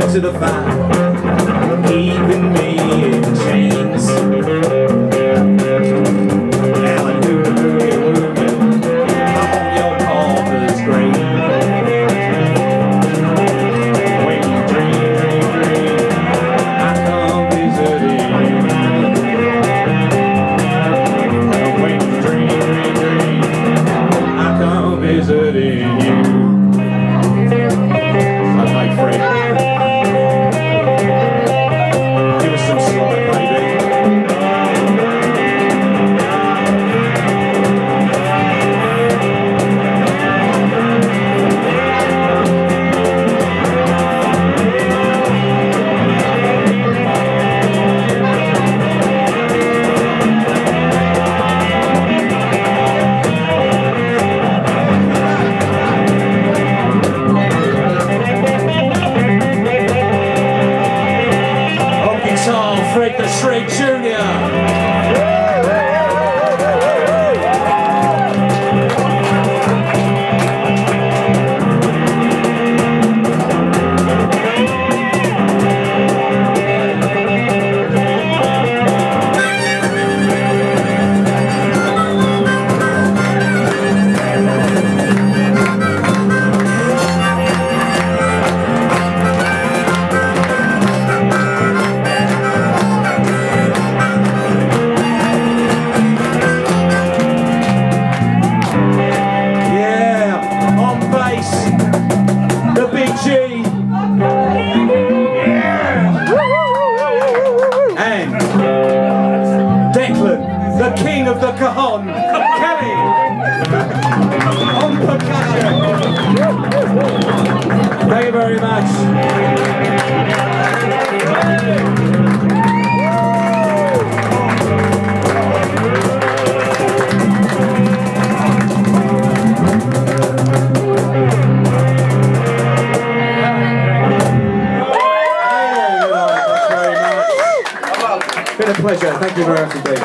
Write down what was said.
To the fire, keeping me in chains. Now I do the movement, I'm on your papa's grave. When you dream, I come visiting you. When you dream, I come visiting you. I'm like Fred. Fred the Shred Jr. The king of the cajon, Kelly, on percussion. Thank you very much. Been a pleasure. Thank you very much indeed.